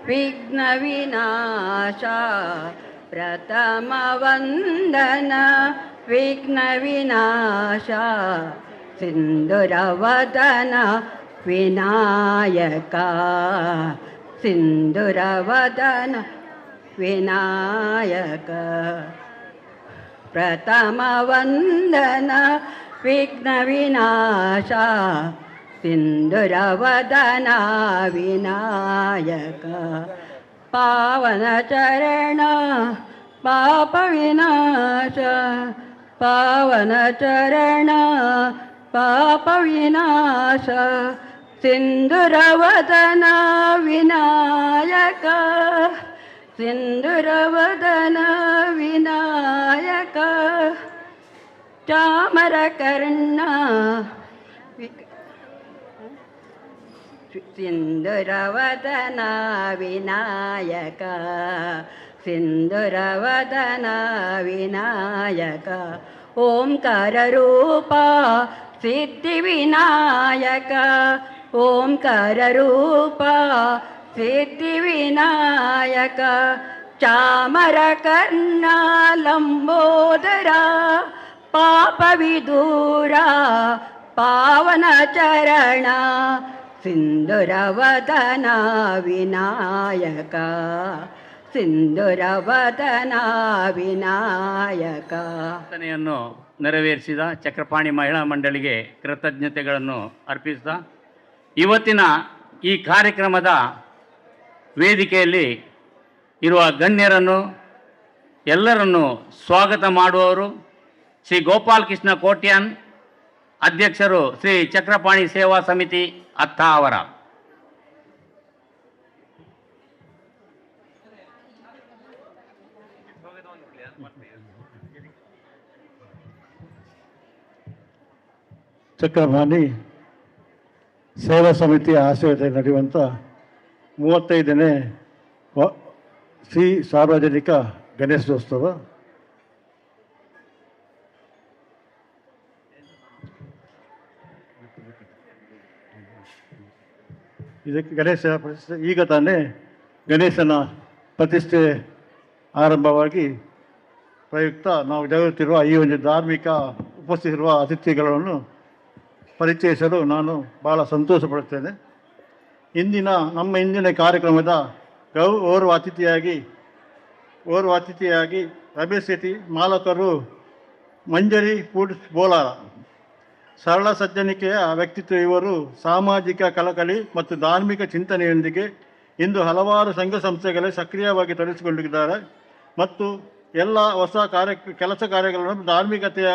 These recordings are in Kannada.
ವಿಘ್ನ ವಿನಾಶ ಪ್ರಥಮ ವಂದನ ವಿಘ್ನ ವಿನಾಶ ಸಿಂಧುರವದನ ವಿನಾಯಕ ಸಿಂಧುರವದನ ವಿನಾಯಕ ಪ್ರಥಮ ವಂದನ ವಿಘ್ನ ವಿನಾಶ ಸಿಂಧುರವದನ ವಿನಾಯಕ ಪಾವನ ಚರಣ ಪಾಪ ವಿನಾಶ ಪಾವನ ಚರಣ ಪಾಪ ವಿನಾಶ ಸಿಂಧುರವದನ ವಿನಾಯಕ ಸಿಂಧುರವದನ ವಿನಾಯಕ ಚಾಮರಕರ್ಣ ಸಿಂಧುರವದನ ವಿನಾಯಕ ಸಿಂಧುರವದನ ವಿನಾಯಕ ಓಂಕಾರ ರೂಪ ಸಿದ್ಧಿ ವಿನಾಯಕ ಓಂಕಾರ ರೂಪ ಸಿದ್ಧಿ ವಿನಾಯಕ ಚಾಮರಕರ್ಣ ಲಂಬೋದರ ಪಾಪ ವಿದೂರ ಪಾವನ ಚರಣ ಸಿಂಧುರವದನ ವಿನಾಯಕ ಸಿಂಧುರವದನ ವಿನಾಯಕ. ಪ್ರಾರ್ಥನೆಯನ್ನು ನೆರವೇರಿಸಿದ ಚಕ್ರಪಾಣಿ ಮಹಿಳಾ ಮಂಡಳಿಗೆ ಕೃತಜ್ಞತೆಗಳನ್ನು ಅರ್ಪಿಸಿದ ಇವತ್ತಿನ ಈ ಕಾರ್ಯಕ್ರಮದ ವೇದಿಕೆಯಲ್ಲಿ ಇರುವ ಗಣ್ಯರನ್ನು ಎಲ್ಲರನ್ನು ಸ್ವಾಗತ ಮಾಡುವವರು ಶ್ರೀ ಗೋಪಾಲ್ ಕೃಷ್ಣ ಕೋಟ್ಯಾನ್, ಅಧ್ಯಕ್ಷರು ಶ್ರೀ ಚಕ್ರಪಾಣಿ ಸೇವಾ ಸಮಿತಿ ಅತ್ತಾವರ. ಚಕ್ರಪಾಣಿ ಸೇವಾ ಸಮಿತಿಯ ಆಶ್ರಯದಲ್ಲಿ ನಡೆಯುವಂಥ 35ನೇ ಶ್ರೀ ಸಾರ್ವಜನಿಕ ಗಣೇಶೋತ್ಸವ ಇದಕ್ಕೆ ಗಣೇಶ ಪ್ರತಿಷ್ಠೆ ಈಗ ತಾನೇ ಗಣೇಶನ ಪ್ರತಿಷ್ಠೆ ಆರಂಭವಾಗಿ ಪ್ರಯುಕ್ತ ನಾವು ಜರುಗುತ್ತಿರುವ ಈ ಒಂದು ಧಾರ್ಮಿಕ ಉಪಸ್ಥಿತಿರುವ ಅತಿಥಿಗಳನ್ನು ಪರಿಚಯಿಸಲು ನಾನು ಭಾಳ ಸಂತೋಷ ಪಡುತ್ತೇನೆ. ನಮ್ಮ ಇಂದಿನ ಕಾರ್ಯಕ್ರಮದ ಓರ್ವ ಅತಿಥಿಯಾಗಿ ರಮೇಶ್ ಶೆಟ್ಟಿ, ಮಾಲಕರು ಮಂಜರಿ ಫುಡ್ಸ್ ಬೋಲಾರ. ಸರಳ ಸಜ್ಜನಿಕೆಯ ವ್ಯಕ್ತಿತ್ವ ಇವರು. ಸಾಮಾಜಿಕ ಕಳಕಳಿ ಮತ್ತು ಧಾರ್ಮಿಕ ಚಿಂತನೆಯೊಂದಿಗೆ ಇಂದು ಹಲವಾರು ಸಂಘ ಸಂಸ್ಥೆಗಳಲ್ಲಿ ಸಕ್ರಿಯವಾಗಿ ತೊಡಗಿಸಿಕೊಂಡಿದ್ದಾರೆ ಮತ್ತು ಎಲ್ಲ ಹೊಸ ಕೆಲಸ ಕಾರ್ಯಗಳನ್ನು ಧಾರ್ಮಿಕತೆಯ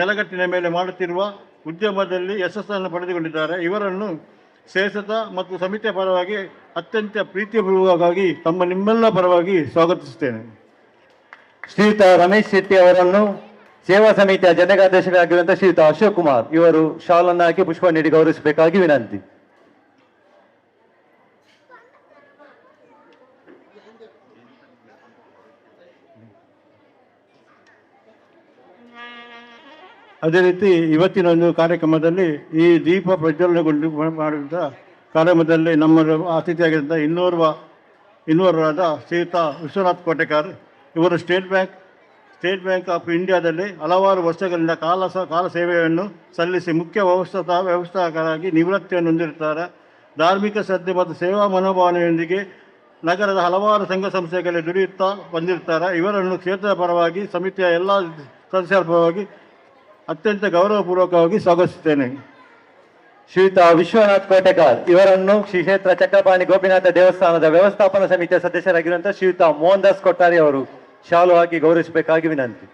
ನೆಲಗಟ್ಟಿನ ಮೇಲೆ ಮಾಡುತ್ತಿರುವ ಉದ್ಯಮದಲ್ಲಿ ಯಶಸ್ಸನ್ನು ಪಡೆದುಕೊಂಡಿದ್ದಾರೆ. ಇವರನ್ನು ಶ್ರೇಷ್ಠತ ಮತ್ತು ಸಮಿತಿಯ ಪರವಾಗಿ ಅತ್ಯಂತ ಪ್ರೀತಿಪೂರ್ವಕವಾಗಿ ನಿಮ್ಮೆಲ್ಲ ಪರವಾಗಿ ಸ್ವಾಗತಿಸುತ್ತೇನೆ. ಶ್ರೀಯುತ ರಮೇಶ್ ಶೆಟ್ಟಿ ಅವರನ್ನು ಸೇವಾ ಸಮಿತಿಯ ಜನಕಾಧ್ಯಕ್ಷರಾಗಿರುವಂತಹ ಶ್ರೀಯುತ ಅಶೋಕ್ ಕುಮಾರ್ ಇವರು ಶಾಲನ್ನು ಹಾಕಿ ಪುಷ್ಪ ನೀಡಿ ಗೌರವಿಸಬೇಕಾಗಿ ವಿನಂತಿ. ಅದೇ ರೀತಿ ಇವತ್ತಿನ ಒಂದು ಕಾರ್ಯಕ್ರಮದಲ್ಲಿ ಈ ದೀಪ ಪ್ರಜ್ವಲನೆಗೊಂಡು ಮಾಡಿದ ಕಾರ್ಯಕ್ರಮದಲ್ಲಿ ನಮ್ಮ ಅತಿಥಿಯಾಗಿದ್ದ ಇನ್ನೋರ್ವರಾದ ಶ್ರೀಯುತ ವಿಶ್ವನಾಥ್ ಕೋಟೆಕಾರ್. ಇವರು ಸ್ಟೇಟ್ ಬ್ಯಾಂಕ್ ಆಫ್ ಇಂಡಿಯಾದಲ್ಲಿ ಹಲವಾರು ವರ್ಷಗಳಿಂದ ಕಾಲ ಸೇವೆಯನ್ನು ಸಲ್ಲಿಸಿ ಮುಖ್ಯ ವ್ಯವಸ್ಥಾಪಕರಾಗಿ ನಿವೃತ್ತಿಯನ್ನು ಹೊಂದಿರುತ್ತಾರೆ. ಧಾರ್ಮಿಕ ಶ್ರದ್ಧೆ ಮತ್ತು ಸೇವಾ ಮನೋಭಾವನೆಯೊಂದಿಗೆ ನಗರದ ಹಲವಾರು ಸಂಘ ಸಂಸ್ಥೆಗಳಲ್ಲಿ ದುಡಿಯುತ್ತಾ ಬಂದಿರ್ತಾರೆ. ಇವರನ್ನು ಕ್ಷೇತ್ರದ ಪರವಾಗಿ ಸಮಿತಿಯ ಎಲ್ಲ ಸದಸ್ಯರ ಪರವಾಗಿ ಅತ್ಯಂತ ಗೌರವಪೂರ್ವಕವಾಗಿ ಸ್ವಾಗತಿಸುತ್ತೇನೆ. ಶ್ರೀಯುತ ವಿಶ್ವನಾಥ್ ಕೋಟೆಕಾರ್ ಇವರನ್ನು ಶ್ರೀ ಕ್ಷೇತ್ರ ಚಕ್ರಪಾಣಿ ಗೋಪಿನಾಥ ದೇವಸ್ಥಾನದ ವ್ಯವಸ್ಥಾಪನಾ ಸಮಿತಿಯ ಸದಸ್ಯರಾಗಿರುವಂತಹ ಶ್ರೀಯುತ ಮೋಹನ್ ದಾಸ್ ಕೊಟ್ಟಾರಿ ಅವರು ಶಾಲು ಹಾಕಿ ಗೌರವಿಸಬೇಕಾಗಿ ವಿನಂತಿ.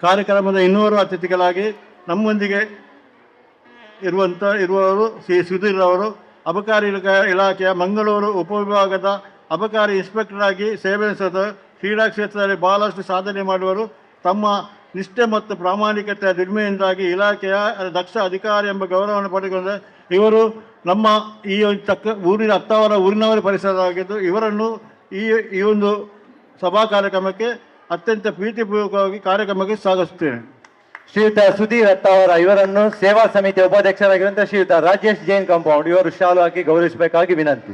ಕಾರ್ಯಕ್ರಮದ ಇನ್ನೂರು ಅತಿಥಿಗಳಾಗಿ ನಮ್ಮೊಂದಿಗೆ ಇರುವವರು ಶ್ರೀ ಸುಧೀರ್ ಅವರು, ಅಬಕಾರಿ ಇಲಾಖೆಯ ಮಂಗಳೂರು ಉಪವಿಭಾಗದ ಅಬಕಾರಿ ಇನ್ಸ್ಪೆಕ್ಟರ್ ಆಗಿ ಸೇವೆ ಸಲ್ಲಿಸಿದ ಕ್ರೀಡಾ ಕ್ಷೇತ್ರದಲ್ಲಿ ಬಹಳಷ್ಟು ಸಾಧನೆ ಮಾಡುವರು. ತಮ್ಮ ನಿಷ್ಠೆ ಮತ್ತು ಪ್ರಾಮಾಣಿಕತೆಯ ದುಡಿಮೆಯಿಂದಾಗಿ ಇಲಾಖೆಯ ದಕ್ಷ ಅಧಿಕಾರಿ ಎಂಬ ಗೌರವವನ್ನು ಪಡೆದುಕೊಂಡ ಇವರು ನಮ್ಮ ಈ ಊರಿನ ಹತ್ತಾವರ ಊರಿನವರ ಪರಿಸರವಾಗಿದ್ದು ಇವರನ್ನು ಈ ಒಂದು ಸಭಾ ಕಾರ್ಯಕ್ರಮಕ್ಕೆ ಅತ್ಯಂತ ಪ್ರೀತಿಪೂರ್ವಕವಾಗಿ ಕಾರ್ಯಕ್ರಮಕ್ಕೆ ಸ್ವಾಗತಿಸುತ್ತೇನೆ. ಶ್ರೀಯುತ ಸುಧೀರ್ ಅತ್ತಾವರ ಇವರನ್ನು ಸೇವಾ ಸಮಿತಿಯ ಉಪಾಧ್ಯಕ್ಷರಾಗಿರುವಂತಹ ಶ್ರೀಯುತ ರಾಜೇಶ್ ಜೈನ್ ಕಾಂಪೌಂಡ್ ಇವರು ಶಾಲು ಹಾಕಿ ಗೌರವಿಸಬೇಕಾಗಿ ವಿನಂತಿ.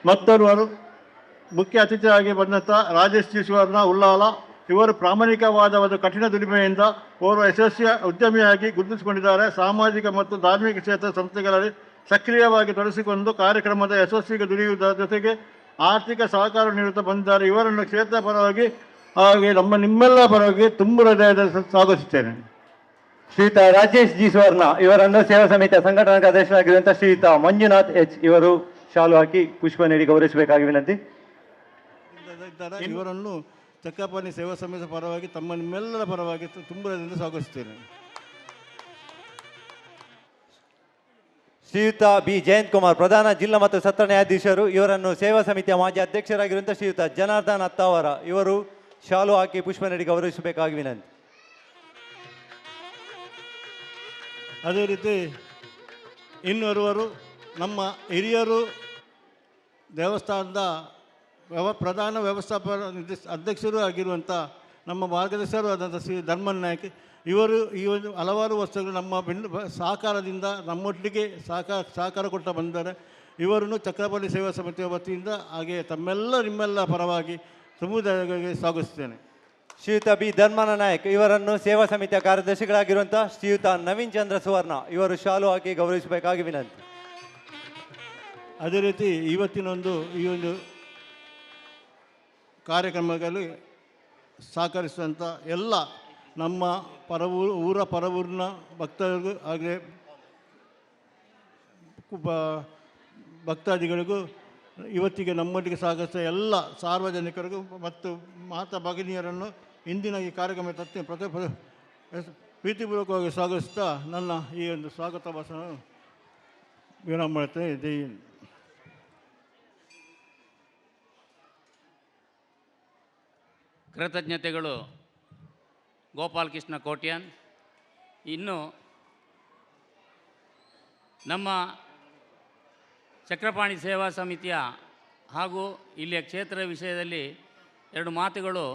ಮತ್ತೋರ್ವರು ಮುಖ್ಯ ಅತಿಥಿಯಾಗಿ ಬಂದಂಥ ರಾಜೇಶ್ ಜಿ ಸುವರ್ಣ ಉಳ್ಳಾಲ ಇವರು ಪ್ರಾಮಾಣಿಕವಾದ ಒಂದು ಕಠಿಣ ದುಡಿಮೆಯಿಂದ ಓರ್ವ ಯಶಸ್ವಿ ಉದ್ಯಮಿಯಾಗಿ ಗುರುತಿಸಿಕೊಂಡಿದ್ದಾರೆ. ಸಾಮಾಜಿಕ ಮತ್ತು ಧಾರ್ಮಿಕ ಕ್ಷೇತ್ರ ಸಂಸ್ಥೆಗಳಲ್ಲಿ ಸಕ್ರಿಯವಾಗಿ ತೊಡಗಿಸಿಕೊಂಡು ಕಾರ್ಯಕ್ರಮದ ಯಶಸ್ವಿಗೆ ದುಡಿಯುವುದರ ಜೊತೆಗೆ ಆರ್ಥಿಕ ಸಹಕಾರ ನೀಡುತ್ತಾ ಬಂದಿದ್ದಾರೆ. ಇವರನ್ನು ಕ್ಷೇತ್ರ ಪರವಾಗಿ ಹಾಗೆ ನಿಮ್ಮೆಲ್ಲ ಪರವಾಗಿ ತುಂಬ ಹೃದಯದ ಸ್ವಾಗತಿಸುತ್ತೇನೆ. ಶ್ರೀಯುತ ರಾಜೇಶ್ ಜಿ ಸುವರ್ಣ ಇವರನ್ನು ಸೇವಾ ಸಮಿತಿಯ ಸಂಘಟನಾ ಅಧ್ಯಕ್ಷರಾಗಿರುವಂತಹ ಶ್ರೀಯುತ ಮಂಜುನಾಥ್ ಎಚ್ ಇವರು ಶಾಲು ಹಾಕಿ ಪುಷ್ಪ ನೀಡಿ ಗೌರವಿಸಬೇಕಾಗಿ ವಿನಂತಿ. ಇವರನ್ನು ಚಕ್ರಪಾಣಿ ಸೇವಾ ಸಮಿತಿಯ ಪರವಾಗಿ ನಿಮ್ಮೆಲ್ಲರ ಪರವಾಗಿ ತುಂಬ ಹೃದಯದಿಂದ ಸ್ವಾಗತಿಸುತ್ತೇನೆ. ಶ್ರೀಯುತ ಬಿ ಜಯಂತ್ ಕುಮಾರ್ ಪ್ರಧಾನ ಜಿಲ್ಲಾ ಮತ್ತು ಸತ್ರ ನ್ಯಾಯಾಧೀಶರು ಇವರನ್ನು ಸೇವಾ ಸಮಿತಿಯ ಮಾಜಿ ಅಧ್ಯಕ್ಷರಾಗಿರುವಂತಹ ಶ್ರೀಯುತ ಜನಾರ್ದನ್ ಅತ್ತಾವರ ಇವರು ಶಾಲು ಹಾಕಿ ಪುಷ್ಪ ನೀಡಿ ಗೌರವಿಸಬೇಕಾಗಿ ವಿನಂತಿ. ಅದೇ ರೀತಿ ಇನ್ನೋರ್ವರು ನಮ್ಮ ಹಿರಿಯರು ದೇವಸ್ಥಾನದ ಪ್ರಧಾನ ವ್ಯವಸ್ಥಾಪಕ ಅಧ್ಯಕ್ಷರು ಆಗಿರುವಂಥ ನಮ್ಮ ಮಾರ್ಗದರ್ಶಕರು ಆದಂಥ ಶ್ರೀ ಧರ್ಮನ್ ನಾಯಕ್ ಇವರು ಈ ಒಂದು ಹಲವಾರು ವರ್ಷಗಳು ನಮ್ಮ ಸಹಕಾರದಿಂದ ನಮ್ಮೊಟ್ಟಿಗೆ ಸಹಕಾರ ಕೊಡ್ತಾ ಬಂದಿದ್ದಾರೆ. ಇವರನ್ನು ಚಕ್ರಪಾಣಿ ಸೇವಾ ಸಮಿತಿಯ ವತಿಯಿಂದ ಹಾಗೆ ನಿಮ್ಮೆಲ್ಲ ಪರವಾಗಿ ಸಮುದಾಯಗಳಿಗೆ ಸ್ವಾಗತಿಸುತ್ತೇನೆ. ಶ್ರೀಯುತ ಬಿ ಧರ್ಮನ ನಾಯಕ್ ಇವರನ್ನು ಸೇವಾ ಸಮಿತಿಯ ಕಾರ್ಯದರ್ಶಿಗಳಾಗಿರುವಂತಹ ಶ್ರೀಯುತ ನವೀನ್ ಚಂದ್ರ ಸುವರ್ಣ ಇವರು ಶಾಲು ಹಾಕಿ ಗೌರವಿಸಬೇಕಾಗಿ ವಿನಂತಿ. ಅದೇ ರೀತಿ ಈ ಒಂದು ಕಾರ್ಯಕ್ರಮಗಳಲ್ಲಿ ಸಹಕರಿಸುವಂಥ ಎಲ್ಲ ನಮ್ಮ ಪರವೂರಿನ ಭಕ್ತರಿಗೂ ಹಾಗೆ ಭಕ್ತಾದಿಗಳಿಗೂ ಇವತ್ತಿಗೆ ನಮ್ಮೊಟ್ಟಿಗೆ ಸಹಕರಿಸಿದ ಎಲ್ಲ ಸಾರ್ವಜನಿಕರಿಗೂ ಮತ್ತು ಮಾತಾ ಭಗಿನಿಯರನ್ನು ಇಂದಿನ ಈ ಕಾರ್ಯಕ್ರಮ ಪ್ರೀತಿಪೂರ್ವಕವಾಗಿ ಸ್ವಾಗತಿಸ್ತಾ ನನ್ನ ಈ ಒಂದು ಸ್ವಾಗತ ಭಾಷಣ ವಿರಾಮ ಮಾಡ್ತೇನೆ. ಜೈ ಹಿಂದ್. ಕೃತಜ್ಞತೆಗಳು ಗೋಪಾಲಕೃಷ್ಣ ಕೋಟ್ಯಾನ್. ಇನ್ನು ನಮ್ಮ ಚಕ್ರಪಾಣಿ ಸೇವಾ ಸಮಿತಿಯ ಹಾಗೂ ಇಲ್ಲಿಯ ಕ್ಷೇತ್ರ ವಿಷಯದಲ್ಲಿ ಎರಡು ಮಾತುಗಳು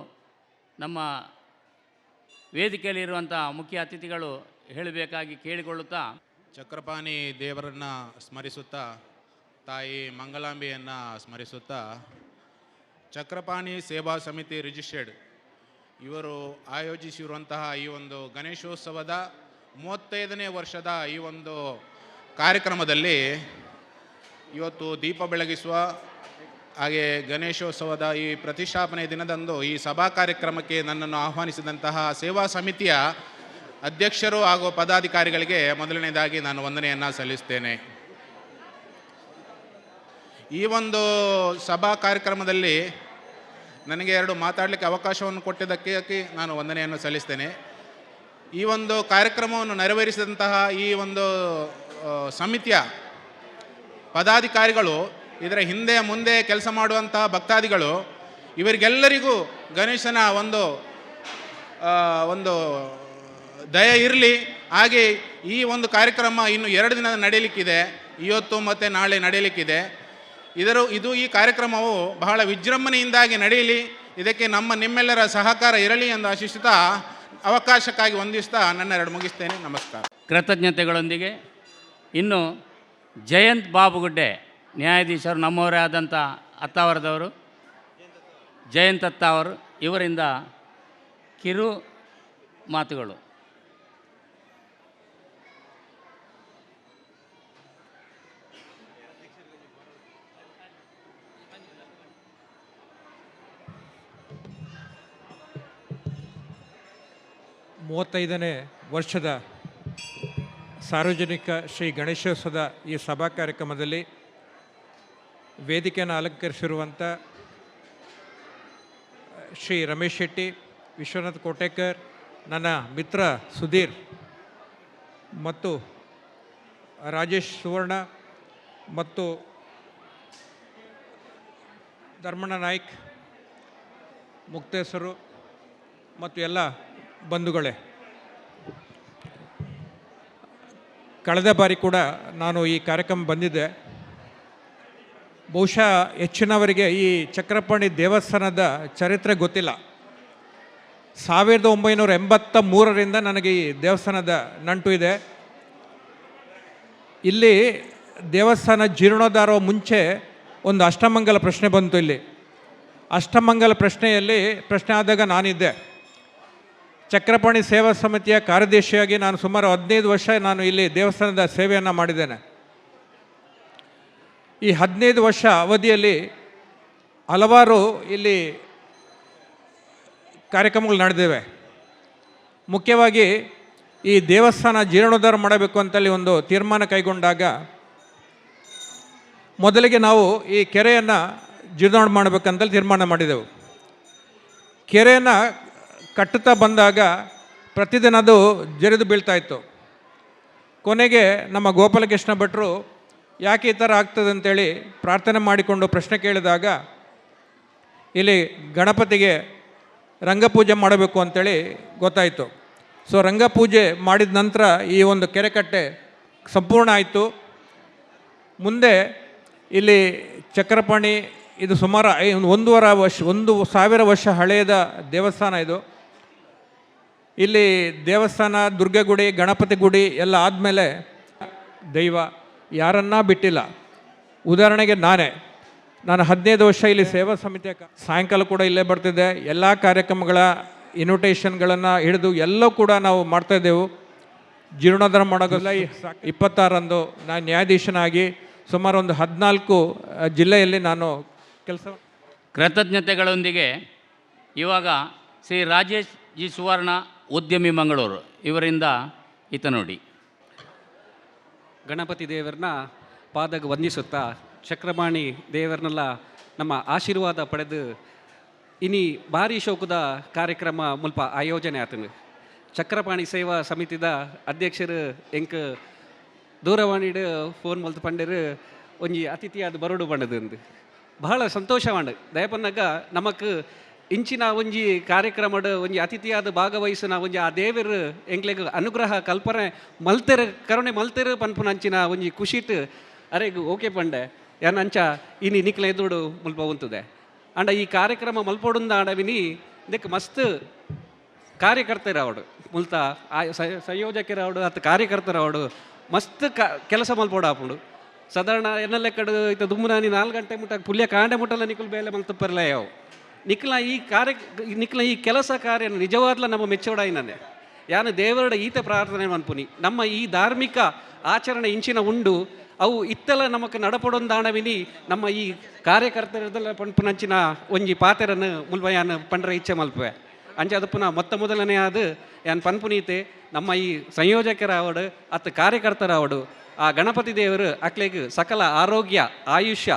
ನಮ್ಮ ವೇದಿಕೆಯಲ್ಲಿರುವಂಥ ಮುಖ್ಯ ಅತಿಥಿಗಳು ಹೇಳಬೇಕಾಗಿ ಕೇಳಿಕೊಳ್ಳುತ್ತಾ, ಚಕ್ರಪಾಣಿ ದೇವರನ್ನು ಸ್ಮರಿಸುತ್ತಾ, ತಾಯಿ ಮಂಗಲಾಂಬೆಯನ್ನು ಸ್ಮರಿಸುತ್ತಾ, ಚಕ್ರಪಾಣಿ ಸೇವಾ ಸಮಿತಿ ರಿಜಿಸ್ಟರ್ಡ್ ಇವರು ಆಯೋಜಿಸಿರುವಂತಹ ಈ ಒಂದು ಗಣೇಶೋತ್ಸವದ 35ನೇ ವರ್ಷದ ಈ ಒಂದು ಕಾರ್ಯಕ್ರಮದಲ್ಲಿ ಇವತ್ತು ದೀಪ ಬೆಳಗಿಸುವ ಹಾಗೆ ಗಣೇಶೋತ್ಸವದ ಈ ಪ್ರತಿಷ್ಠಾಪನೆ ದಿನದಂದು ಈ ಸಭಾ ಕಾರ್ಯಕ್ರಮಕ್ಕೆ ನನ್ನನ್ನು ಆಹ್ವಾನಿಸಿದಂತಹ ಸೇವಾ ಸಮಿತಿಯ ಅಧ್ಯಕ್ಷರು ಹಾಗೂ ಪದಾಧಿಕಾರಿಗಳಿಗೆ ಮೊದಲನೇದಾಗಿ ನಾನು ವಂದನೆಯನ್ನು ಸಲ್ಲಿಸ್ತೇನೆ. ಈ ಒಂದು ಸಭಾ ಕಾರ್ಯಕ್ರಮದಲ್ಲಿ ನನಗೆ ಎರಡು ಮಾತಾಡಲಿಕ್ಕೆ ಅವಕಾಶವನ್ನು ಕೊಟ್ಟಿದ್ದಕ್ಕೆ ನಾನು ವಂದನೆಯನ್ನು ಸಲ್ಲಿಸ್ತೇನೆ. ಈ ಒಂದು ಕಾರ್ಯಕ್ರಮವನ್ನು ನೆರವೇರಿಸಿದಂತಹ ಈ ಒಂದು ಸಮಿತಿಯ ಪದಾಧಿಕಾರಿಗಳು, ಇದರ ಹಿಂದೆ ಮುಂದೆ ಕೆಲಸ ಮಾಡುವಂತಹ ಭಕ್ತಾದಿಗಳು, ಇವರಿಗೆಲ್ಲರಿಗೂ ಗಣೇಶನ ಒಂದು ದಯ ಇರಲಿ. ಹಾಗೆ ಈ ಒಂದು ಕಾರ್ಯಕ್ರಮ ಇನ್ನು 2 ದಿನ ನಡೆಯಲಿಕ್ಕಿದೆ, ಇವತ್ತು ಮತ್ತು ನಾಳೆ ನಡೆಯಲಿಕ್ಕಿದೆ. ಇದು ಈ ಕಾರ್ಯಕ್ರಮವು ಬಹಳ ವಿಜೃಂಭಣೆಯಿಂದಾಗಿ ನಡೆಯಲಿ, ಇದಕ್ಕೆ ನಿಮ್ಮೆಲ್ಲರ ಸಹಕಾರ ಇರಲಿ ಎಂದು ಆಶಿಸುತ್ತಾ ಅವಕಾಶಕ್ಕಾಗಿ ವಂದಿಸ್ತಾ ನನ್ನ 2 ಮುಗಿಸ್ತೇನೆ. ನಮಸ್ಕಾರ. ಕೃತಜ್ಞತೆಗಳೊಂದಿಗೆ ಇನ್ನು ಜಯಂತ್ ಬಾಬುಗುಡ್ಡೆ ನ್ಯಾಯಾಧೀಶರು ನಮ್ಮವರೇ ಆದಂಥ ಅತ್ತಾವರದವರು ಜಯಂತ್ ಅತ್ತಾವರು ಇವರಿಂದ ಕಿರು ಮಾತುಗಳು. ಮೂವತ್ತೈದನೇ ವರ್ಷದ ಸಾರ್ವಜನಿಕ ಶ್ರೀ ಗಣೇಶೋತ್ಸವದ ಈ ಸಭಾ ಕಾರ್ಯಕ್ರಮದಲ್ಲಿ ವೇದಿಕೆಯನ್ನು ಅಲಂಕರಿಸಿರುವಂಥ ಶ್ರೀ ರಮೇಶ್ ಶೆಟ್ಟಿ, ವಿಶ್ವನಾಥ್ ಕೋಟೇಕರ್, ನನ್ನ ಮಿತ್ರ ಸುಧೀರ್ ಮತ್ತು ರಾಜೇಶ್ ಸುವರ್ಣ ಮತ್ತು ಧರ್ಮಣ್ಣ ನಾಯ್ಕ್, ಮುಕ್ತೇಶ್ವರು ಮತ್ತು ಎಲ್ಲ ಬಂಧುಗಳೇ, ಕಳೆದ ಬಾರಿ ಕೂಡ ನಾನು ಈ ಕಾರ್ಯಕ್ರಮ ಬಂದಿದ್ದೆ. ಬಹುಶಃ ಹೆಚ್ಚಿನವರಿಗೆ ಈ ಚಕ್ರಪಾಣಿ ದೇವಸ್ಥಾನದ ಚರಿತ್ರೆ ಗೊತ್ತಿಲ್ಲ. 1983ರಿಂದ ನನಗೆ ಈ ದೇವಸ್ಥಾನದ ನಂಟು ಇದೆ. ಇಲ್ಲಿ ದೇವಸ್ಥಾನ ಜೀರ್ಣೋದ್ಧಾರ ಮುಂಚೆ ಒಂದು ಅಷ್ಟಮಂಗಲ ಪ್ರಶ್ನೆ ಬಂತು. ಇಲ್ಲಿ ಅಷ್ಟಮಂಗಲ ಪ್ರಶ್ನೆ ಆದಾಗ ನಾನಿದ್ದೆ. ಚಕ್ರಪಾಣಿ ಸೇವಾ ಸಮಿತಿಯ ಕಾರ್ಯದರ್ಶಿಯಾಗಿ ನಾನು ಸುಮಾರು 15 ವರ್ಷ ನಾನು ಇಲ್ಲಿ ದೇವಸ್ಥಾನದ ಸೇವೆಯನ್ನು ಮಾಡಿದ್ದೇನೆ. ಈ 15 ವರ್ಷ ಅವಧಿಯಲ್ಲಿ ಹಲವಾರು ಇಲ್ಲಿ ಕಾರ್ಯಕ್ರಮಗಳು ನಡೆದಿವೆ. ಮುಖ್ಯವಾಗಿ ಈ ದೇವಸ್ಥಾನ ಜೀರ್ಣೋದ್ಧಾರ ಮಾಡಬೇಕು ಅಂತೇಳಿ ಒಂದು ತೀರ್ಮಾನ ಕೈಗೊಂಡಾಗ ಮೊದಲಿಗೆ ನಾವು ಈ ಕೆರೆಯನ್ನು ಜೀರ್ಣೋದ್ಧಾರ ಮಾಡಬೇಕಂತೇಳಿ ತೀರ್ಮಾನ ಮಾಡಿದೆವು. ಕೆರೆಯನ್ನು ಕಟ್ಟುತ್ತಾ ಬಂದಾಗ ಪ್ರತಿದಿನ ಅದು ಜರಿದು ಬೀಳ್ತಾ ಇತ್ತು. ಕೊನೆಗೆ ನಮ್ಮ ಗೋಪಾಲಕೃಷ್ಣ ಭಟ್ರು ಯಾಕೆ ಈ ಥರ ಆಗ್ತದೆ ಅಂತೇಳಿ ಪ್ರಾರ್ಥನೆ ಮಾಡಿಕೊಂಡು ಪ್ರಶ್ನೆ ಕೇಳಿದಾಗ ಇಲ್ಲಿ ಗಣಪತಿಗೆ ರಂಗಪೂಜೆ ಮಾಡಬೇಕು ಅಂಥೇಳಿ ಗೊತ್ತಾಯಿತು. ಸೊ ರಂಗಪೂಜೆ ಮಾಡಿದ ನಂತರ ಈ ಒಂದು ಕೆರೆಕಟ್ಟೆ ಸಂಪೂರ್ಣ ಆಯಿತು. ಮುಂದೆ ಇಲ್ಲಿ ಚಕ್ರಪಾಣಿ ಇದು ಸುಮಾರು 1,000 ವರ್ಷ ಹಳೆಯದ ದೇವಸ್ಥಾನ ಇದು. ಇಲ್ಲಿ ದೇವಸ್ಥಾನ, ದುರ್ಗಗುಡಿ, ಗಣಪತಿ ಗುಡಿ ಎಲ್ಲ ಆದಮೇಲೆ ದೈವ ಯಾರನ್ನ ಬಿಟ್ಟಿಲ್ಲ. ಉದಾಹರಣೆಗೆ ನಾನು 15 ವರ್ಷ ಇಲ್ಲಿ ಸೇವಾ ಸಮಿತಿಯ ಸಾಯಂಕಾಲ ಕೂಡ ಇಲ್ಲೇ ಬರ್ತಿದ್ದೆ. ಎಲ್ಲ ಕಾರ್ಯಕ್ರಮಗಳ ಇನ್ವಿಟೇಷನ್ಗಳನ್ನು ಹಿಡಿದು ಎಲ್ಲವೂ ಕೂಡ ನಾವು ಮಾಡ್ತಾಯಿದ್ದೆವು. ಜೀರ್ಣೋದ್ಧಾರ ಮಾಡೋದಲ್ಲ. 26ರಂದು ನಾನು ನ್ಯಾಯಾಧೀಶನಾಗಿ ಸುಮಾರು ಒಂದು 14 ಜಿಲ್ಲೆಯಲ್ಲಿ ನಾನು ಕೆಲಸ. ಕೃತಜ್ಞತೆಗಳೊಂದಿಗೆ ಇವಾಗ ಶ್ರೀ ರಾಜೇಶ್ ಜಿ ಸುವರ್ಣ, ಉದ್ಯಮಿ ಮಂಗಳೂರು ಇವರಿಂದ ಹಿತ ನೋಡಿ. ಗಣಪತಿ ದೇವರನ್ನ ಪಾದಕ್ಕೆ ವಂದಿಸುತ್ತಾ ಚಕ್ರಪಾಣಿ ದೇವರನ್ನೆಲ್ಲ ನಮ್ಮ ಆಶೀರ್ವಾದ ಪಡೆದು ಇನಿ ಭಾರಿ ಶೋಕದ ಕಾರ್ಯಕ್ರಮ ಮುಲ್ಪ ಆಯೋಜನೆ ಆತನು. ಚಕ್ರಪಾಣಿ ಸೇವಾ ಸಮಿತಿದ ಅಧ್ಯಕ್ಷರು ಎಂಕ್ ದೂರವಾಣಿಡು ಫೋನ್ ಮಲ್ತು ಪಂಡರು ಒಂಜಿ ಅತಿಥಿಯಾದ ಬರೋಡು ಬಣ್ಣದಂದು ಬಹಳ ಸಂತೋಷವಾಂಡ್ ದಯಪನ್ನಾಗ ನಮಕ್ ಇಂಚಿನ ಒಂಜಿ ಕಾರ್ಯಕ್ರಮಡ್ ಒಂಜಿ ಅತಿಥಿಯಾದ ಭಾಗವಹಿಸಿನ ಒಂಜಿ ಆ ದೇವರು ಎಂಕ್ಲೆಗ್ ಅನುಗ್ರಹ ಕಲ್ಪನೆ ಮಲ್ತೆರು ಕರುಣೆ ಮಲ್ತೆರು ಪನ್ಪುನಂಚಿನ ಒಂಜಿ ಖುಷಿಟ್ ಅರೆಗ್ ಓಕೆ ಪಂಡೆ ಯಾನಂಚ ಇನಿ ನಿಕ್ಲ ಎದುರು ಮುಲ್ಪ ಉಂತದೆ ಅಂಡ ಈ ಕಾರ್ಯಕ್ರಮ ಮಲ್ಪೊಡುಂದ ಆಡವಿನಿ ಇದಕ್ಕೆ ಮಸ್ತ್ ಕಾರ್ಯಕರ್ತರವಡು ಮುಲ್ತ ಸಂಯೋಜಕರವಡು ಅತ್ತ ಕಾರ್ಯಕರ್ತರವಡು ಮಸ್ತ್ ಕೆಲಸ ಮಲ್ಪೋಡು ಆಪುಂಡು. ಸಾಧಾರಣ ಎನ್ನಲೆ ಕಡೆ ಇತ್ತ ದುಮ್ಮನಾನಿ 4 ಗಂಟೆ ಮುಟ್ಟ ಪುಲ್ಯ ಕಾಂಡೆ ಮುಟ್ಟಲ್ಲ ನಿಖಲ್ ಬೇಲೆ ಮಲ್ತಪ್ಪರಲ್ಲ ಯಾವ ನಿಕ್ಲ ಈ ಕೆಲಸ ಕಾರ್ಯ ನಿಜವಾದ್ಲ ನಮ್ಮ ಮೆಚ್ಚೋಡಾಯಿನೇ ಯಾನು ದೇವರಡ ಈತ ಪ್ರಾರ್ಥನೆ ಮನ್ಪುನಿ. ನಮ್ಮ ಈ ಧಾರ್ಮಿಕ ಆಚರಣೆ ಇಂಚಿನ ಉಂಡು ಅವು ಇತ್ತೆಲ್ಲ ನಮಕ್ ನಡಪಡೊಂದಾಣವಿನಿ ನಮ್ಮ ಈ ಕಾರ್ಯಕರ್ತರದೆಲ್ಲ ಪಂಪುನಂಚಿನ ಒಂಜಿ ಪಾತೆರನ್ನು ಮುಲ್ವ ಯಾನು ಪಂಡ್ರ ಇಚ್ಛೆ ಮಲ್ಪೆ ಅಂಚೆ ಪುನಃ ಮೊದಲನೇ ಅದು ಯಾನ್ ಪನ್ಪುನೀತೆ ನಮ್ಮ ಈ ಸಂಯೋಜಕರಾವಡು ಅತ್ತ ಕಾರ್ಯಕರ್ತರಾವಡು ಆ ಗಣಪತಿ ದೇವರು ಅಕ್ಲೆಗ್ ಸಕಲ ಆರೋಗ್ಯ ಆಯುಷ್ಯ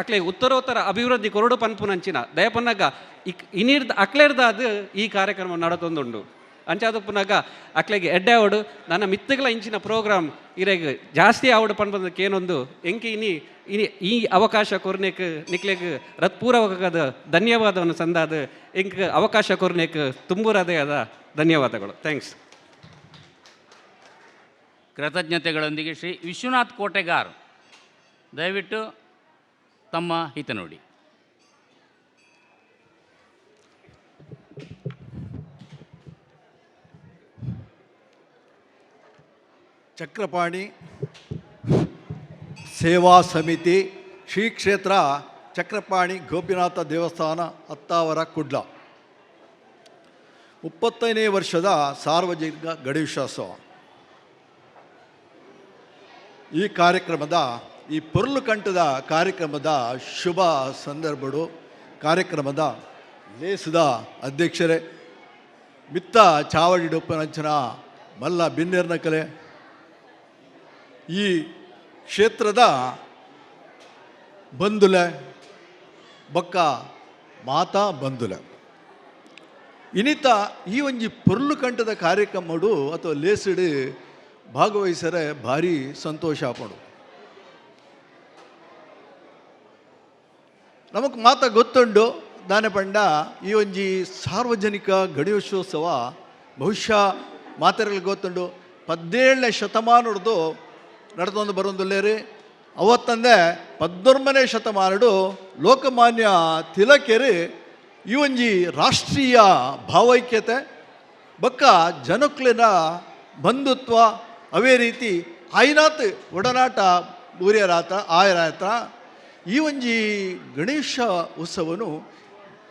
ಅಕ್ಲೆಗ್ ಉತ್ತರೋತ್ತರ ಅಭಿವೃದ್ಧಿ ಕೊರಡು ಪನ್ಪುನಂಚಿನ ದಯಪನ್ನಾಗ ಇನಿರ್ದ ಅಕ್ಲೆರ್ದಾದು ಈ ಕಾರ್ಯಕ್ರಮ ನಡತೊಂದುಂಡು ಅಂಚಾದ ಪುನಗ ಅಕ್ಲೆಗೆ ಎಡ್ಡೆ ಆವಡು ನನ್ನ ಮಿತ್ತಗಳ ಇಂಚಿನ ಪ್ರೋಗ್ರಾಮ್ ಇರೆಗ್ ಜಾಸ್ತಿ ಆವಡು ಪನ್ಪದಕ್ಕೆ ಏನೊಂದು ಎಂಕಿ ಇನಿ ಈ ಅವಕಾಶ ಕೊರ್ನೆಕ್ ನಿಕ್ಲೆಗ್ ಹೃತ್ಪೂರ್ವಕದ ಧನ್ಯವಾದವನ್ನು ಸಂದಾದ ಎಂಕ್ ಅವಕಾಶ ಕೊರ್ನೆಕ್ ತುಂಬುರದೇ ಆದ ಧನ್ಯವಾದಗಳು. ಥ್ಯಾಂಕ್ಸ್. ಕೃತಜ್ಞತೆಗಳೊಂದಿಗೆ ಶ್ರೀ ವಿಶ್ವನಾಥ್ ಕೋಟೆಗಾರ್ ದಯವಿಟ್ಟು ತಮ್ಮ ಹಿತ ನೋಡಿ. ಚಕ್ರಪಾಣಿ ಸೇವಾ ಸಮಿತಿ ಶ್ರೀ ಕ್ಷೇತ್ರ ಚಕ್ರಪಾಣಿ ಗೋಪಿನಾಥ ದೇವಸ್ಥಾನ ಅತ್ತಾವರ ಕುಡ್ಲ 35ನೇ ವರ್ಷದ ಸಾರ್ವಜನಿಕ ಗಣೇಶೋತ್ಸವ. ಈ ಕಾರ್ಯಕ್ರಮದ ಈ ಪೊರ್ಲು ಕಂಠದ ಕಾರ್ಯಕ್ರಮದ ಶುಭ ಸಂದರ್ಭಗಳು ಕಾರ್ಯಕ್ರಮದ ಲೇಸದ ಅಧ್ಯಕ್ಷರೇ ಮಿತ್ತ ಚಾವಡಿ ಡೊಪ್ಪನಂಚನ ಮಲ್ಲ ಬಿನ್ನೇರ್ನ ಕಲೆ ಈ ಕ್ಷೇತ್ರದ ಬಂಧುಲೆ ಬಕ್ಕ ಮಾತಾ ಬಂಧುಲೆ ಇನ್ನಿತ ಈ ಒಂಜಿ ಪೊರ್ಲು ಕಂಠದ ಕಾರ್ಯಕ್ರಮಡು ಅಥವಾ ಲೇಸಡು ಭಾಗವಹಿಸರೆ ಭಾರಿ ಸಂತೋಷ ಆಪಡು. ನಮಗೆ ಮಾತ ಗೊತ್ತುಂಡು ದಾನೆ ಪಂಡ ಈ ಒಂಜಿ ಸಾರ್ವಜನಿಕ ಗಣೇಶೋತ್ಸವ ಬಹುಶಃ ಮಾತೆರೆಗಳಿಗೆ ಗೊತ್ತುಂಡು 17ನೇ ಶತಮಾನದ್ದು ನಡೆದೊಂದು ಬರೋದಿಲ್ಲೇರಿ ಅವತ್ತಂದೆ 14ನೇ ಶತಮಾನಡು ಲೋಕಮಾನ್ಯ ತಿಲಕರು ಈ ಒಂಜಿ ರಾಷ್ಟ್ರೀಯ ಭಾವೈಕ್ಯತೆ ಬೊಕ್ಕ ಜನಕ್ಲಿನ ಬಂಧುತ್ವ ಅವೇ ರೀತಿ ಆಯ್ನಾತ್ ಒಡನಾಟ ಊರ್ಯರಾತ ಆಯರಾತ ಈ ಒಂಜಿ ಗಣೇಶ ಉತ್ಸವನು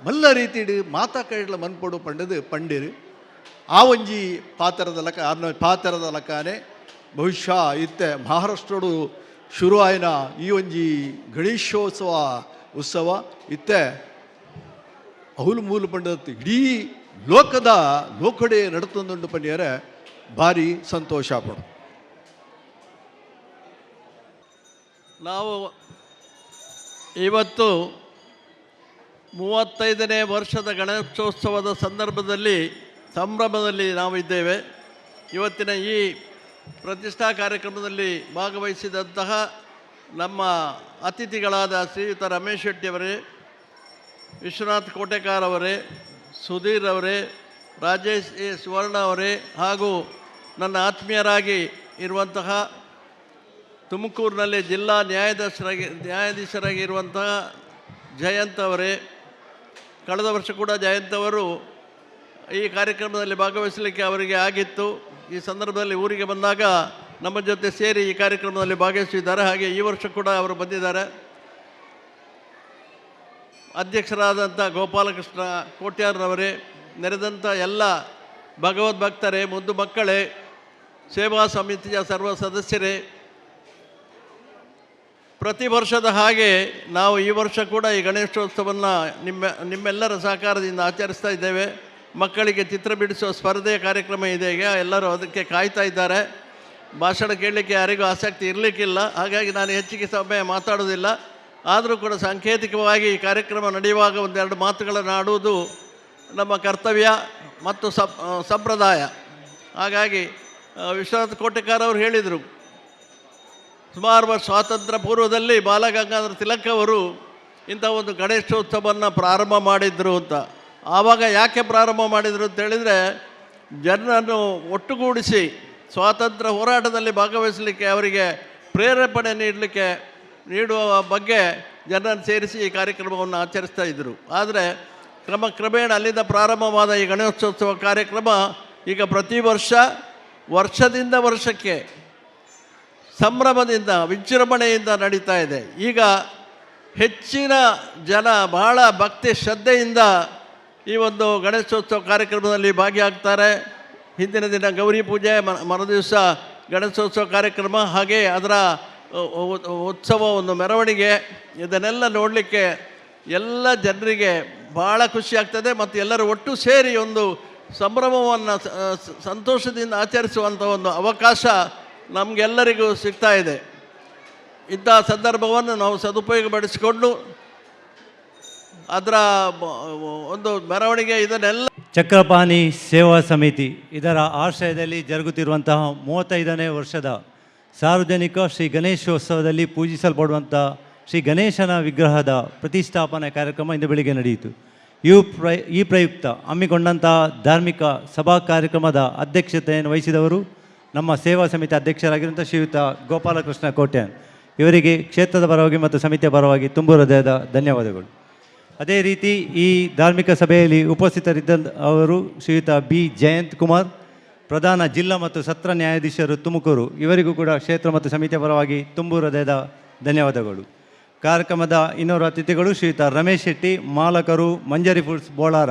ಮಲ್ಲ ರೀತಿಡು ಮಾತಾ ಕೈಡ್ಲ ಮನ್ಪೊಡು ಪಂಡದು ಪಂಡಿರು ಆ ಒಂಜಿ ಪಾತರದ ಲಕ್ಕನೆ ಬಹುಶಃ ಇತ್ತೆ ಮಹಾರಾಷ್ಟ್ರಡು ಶುರು ಆಯ್ನ ಈ ಒಂಜಿ ಗಣೇಶೋತ್ಸವ ಉತ್ಸವ ಇತ್ತೆ ಅವಲು ಮೂಲು ಪಂಡದ ಇಡೀ ಲೋಕಡೆ ನಡತೊಂದುಂಡು ಪಂಡಿಯರೆ ಭಾರಿ ಸಂತೋಷ ಪಡು. ನಾವು ಇವತ್ತು 35ನೇ ವರ್ಷದ ಗಣೇಶೋತ್ಸವದ ಸಂಭ್ರಮದಲ್ಲಿ ನಾವು ಇದ್ದೇವೆ. ಇವತ್ತಿನ ಈ ಪ್ರತಿಷ್ಠಾ ಕಾರ್ಯಕ್ರಮದಲ್ಲಿ ಭಾಗವಹಿಸಿದಂತಹ ನಮ್ಮ ಅತಿಥಿಗಳಾದ ಶ್ರೀಯುತ ರಮೇಶ್ ಶೆಟ್ಟಿಯವರೇ, ವಿಶ್ವನಾಥ್ ಕೋಟೆಕಾರ್ ಅವರೇ, ಸುಧೀರ್ ಅವರೇ, ರಾಜೇಶ್ ಎ ಸುವರ್ಣ ಅವರೇ ಹಾಗೂ ನನ್ನ ಆತ್ಮೀಯರಾಗಿ ಇರುವಂತಹ ತುಮಕೂರಿನಲ್ಲಿ ಜಿಲ್ಲಾ ನ್ಯಾಯಾಧೀಶರಾಗಿ ಇರುವಂತಹ ಜಯಂತ್ ಅವರೇ, ಕಳೆದ ವರ್ಷ ಕೂಡ ಜಯಂತ್ ಅವರು ಈ ಕಾರ್ಯಕ್ರಮದಲ್ಲಿ ಭಾಗವಹಿಸಲಿಕ್ಕೆ ಅವರಿಗೆ ಆಗಿತ್ತು. ಈ ಸಂದರ್ಭದಲ್ಲಿ ಊರಿಗೆ ಬಂದಾಗ ನಮ್ಮ ಜೊತೆ ಸೇರಿ ಈ ಕಾರ್ಯಕ್ರಮದಲ್ಲಿ ಭಾಗವಹಿಸಿದ್ದಾರೆ. ಹಾಗೆ ಈ ವರ್ಷ ಕೂಡ ಅವರು ಬಂದಿದ್ದಾರೆ. ಅಧ್ಯಕ್ಷರಾದಂಥ ಗೋಪಾಲಕೃಷ್ಣ ಕೋಟ್ಯಾರ್ರವರೇ, ನೆರೆದಂಥ ಎಲ್ಲ ಭಗವದ್ಭಕ್ತರೇ, ಮುದ್ದು ಮಕ್ಕಳೇ, ಸೇವಾ ಸಮಿತಿಯ ಸರ್ವ ಸದಸ್ಯರೇ, ಪ್ರತಿ ವರ್ಷದ ಹಾಗೆ ನಾವು ಈ ವರ್ಷ ಕೂಡ ಈ ಗಣೇಶೋತ್ಸವವನ್ನು ನಿಮ್ಮೆಲ್ಲರ ಸಹಕಾರದಿಂದ ಆಚರಿಸ್ತಾ ಇದ್ದೇವೆ. ಮಕ್ಕಳಿಗೆ ಚಿತ್ರ ಬಿಡಿಸುವ ಸ್ಪರ್ಧೆಯ ಕಾರ್ಯಕ್ರಮ ಇದೆ. ಈಗ ಎಲ್ಲರೂ ಅದಕ್ಕೆ ಕಾಯ್ತಾ ಇದ್ದಾರೆ. ಭಾಷಣ ಕೇಳಲಿಕ್ಕೆ ಯಾರಿಗೂ ಆಸಕ್ತಿ ಇರಲಿಕ್ಕಿಲ್ಲ, ಹಾಗಾಗಿ ನಾನು ಹೆಚ್ಚಿಗೆ ಸಮಯ ಮಾತಾಡೋದಿಲ್ಲ. ಆದರೂ ಕೂಡ ಸಾಂಕೇತಿಕವಾಗಿ ಈ ಕಾರ್ಯಕ್ರಮ ನಡೆಯುವಾಗ ಒಂದೆರಡು ಮಾತುಗಳನ್ನು ಆಡುವುದು ನಮ್ಮ ಕರ್ತವ್ಯ ಮತ್ತು ಸಂಪ್ರದಾಯ. ಹಾಗಾಗಿ ವಿಶ್ವನಾಥ್ ಕೋಟೆಕಾರ್ ಅವರು ಹೇಳಿದರು, ಸುಮಾರು ಸ್ವಾತಂತ್ರ್ಯ ಪೂರ್ವದಲ್ಲಿ ಬಾಲಗಂಗಾಧರ ತಿಲಕ್ ಅವರು ಇಂಥ ಒಂದು ಗಣೇಶೋತ್ಸವವನ್ನು ಪ್ರಾರಂಭ ಮಾಡಿದರು ಅಂತ. ಆವಾಗ ಯಾಕೆ ಪ್ರಾರಂಭ ಮಾಡಿದರು ಅಂತ ಹೇಳಿದರೆ, ಜನರನ್ನು ಒಟ್ಟುಗೂಡಿಸಿ ಸ್ವಾತಂತ್ರ್ಯ ಹೋರಾಟದಲ್ಲಿ ಭಾಗವಹಿಸಲಿಕ್ಕೆ, ಅವರಿಗೆ ಪ್ರೇರೇಪಣೆ ನೀಡುವ ಬಗ್ಗೆ ಜನರನ್ನು ಸೇರಿಸಿ ಈ ಕಾರ್ಯಕ್ರಮವನ್ನು ಆಚರಿಸ್ತಾ ಇದ್ದರು. ಆದರೆ ಕ್ರಮೇಣ ಅಲ್ಲಿಂದ ಪ್ರಾರಂಭವಾದ ಈ ಗಣೇಶೋತ್ಸವ ಕಾರ್ಯಕ್ರಮ ಈಗ ಪ್ರತಿ ವರ್ಷದಿಂದ ವರ್ಷಕ್ಕೆ ಸಂಭ್ರಮದಿಂದ ವಿಜೃಂಭಣೆಯಿಂದ ನಡೀತಾ ಇದೆ. ಈಗ ಹೆಚ್ಚಿನ ಜನ ಬಹಳ ಭಕ್ತಿ ಶ್ರದ್ಧೆಯಿಂದ ಈ ಒಂದು ಗಣೇಶೋತ್ಸವ ಕಾರ್ಯಕ್ರಮದಲ್ಲಿ ಭಾಗಿಯಾಗ್ತಾರೆ. ಹಿಂದಿನ ದಿನ ಗೌರಿ ಪೂಜೆ, ಮರುದಿವಸ ಗಣೇಶೋತ್ಸವ ಕಾರ್ಯಕ್ರಮ, ಹಾಗೆ ಅದರ ಉತ್ಸವ, ಒಂದು ಮೆರವಣಿಗೆ, ಇದನ್ನೆಲ್ಲ ನೋಡಲಿಕ್ಕೆ ಎಲ್ಲ ಜನರಿಗೆ ಭಾಳ ಖುಷಿ ಆಗ್ತದೆ. ಮತ್ತು ಎಲ್ಲರೂ ಒಟ್ಟು ಸೇರಿ ಒಂದು ಸಂಭ್ರಮವನ್ನು ಸಂತೋಷದಿಂದ ಆಚರಿಸುವಂಥ ಒಂದು ಅವಕಾಶ ನಮಗೆಲ್ಲರಿಗೂ ಸಿಗ್ತಾ ಇದೆ. ಇಂಥ ಸಂದರ್ಭವನ್ನು ನಾವು ಸದುಪಯೋಗಪಡಿಸಿಕೊಂಡು ಅದರ ಒಂದು ಮೆರವಣಿಗೆ ಇದನ್ನೆಲ್ಲ ಚಕ್ರಪಾಣಿ ಸೇವಾ ಸಮಿತಿ ಇದರ ಆಶ್ರಯದಲ್ಲಿ ಜರುಗುತ್ತಿರುವಂತಹ 35ನೇ ವರ್ಷದ ಸಾರ್ವಜನಿಕ ಶ್ರೀ ಗಣೇಶೋತ್ಸವದಲ್ಲಿ ಪೂಜಿಸಲ್ಪಡುವಂಥ ಶ್ರೀ ಗಣೇಶನ ವಿಗ್ರಹದ ಪ್ರತಿಷ್ಠಾಪನೆ ಕಾರ್ಯಕ್ರಮ ಇಂದು ಬೆಳಿಗ್ಗೆ ನಡೆಯಿತು. ಈ ಪ್ರಯುಕ್ತ ಹಮ್ಮಿಕೊಂಡಂತಹ ಧಾರ್ಮಿಕ ಸಭಾ ಕಾರ್ಯಕ್ರಮದ ಅಧ್ಯಕ್ಷತೆಯನ್ನು ವಹಿಸಿದವರು ನಮ್ಮ ಸೇವಾ ಸಮಿತಿ ಅಧ್ಯಕ್ಷರಾಗಿರುವಂಥ ಶ್ರೀಯುತ ಗೋಪಾಲಕೃಷ್ಣ ಕೋಟ್ಯಾನ್. ಇವರಿಗೆ ಕ್ಷೇತ್ರದ ಪರವಾಗಿ ಮತ್ತು ಸಮಿತಿಯ ಪರವಾಗಿ ತುಂಬ ಹೃದಯದ ಧನ್ಯವಾದಗಳು. ಅದೇ ರೀತಿ ಈ ಧಾರ್ಮಿಕ ಸಭೆಯಲ್ಲಿ ಉಪಸ್ಥಿತರಿದ್ದ ಅವರು ಶ್ರೀಯುತ ಬಿ ಜಯಂತ್ ಕುಮಾರ್, ಪ್ರಧಾನ ಜಿಲ್ಲಾ ಮತ್ತು ಸತ್ರ ನ್ಯಾಯಾಧೀಶರು ತುಮಕೂರು, ಇವರಿಗೂ ಕೂಡ ಕ್ಷೇತ್ರ ಮತ್ತು ಸಮಿತಿಯ ಪರವಾಗಿ ತುಂಬ ಹೃದಯದ ಧನ್ಯವಾದಗಳು. ಕಾರ್ಯಕ್ರಮದ ಇನ್ನೋರು ಅತಿಥಿಗಳು ಶ್ರೀಯುತ ರಮೇಶ್ ಶೆಟ್ಟಿ, ಮಾಲಕರು, ಮಂಜರಿ ಫುಡ್ಸ್ ಬೋಳಾರ,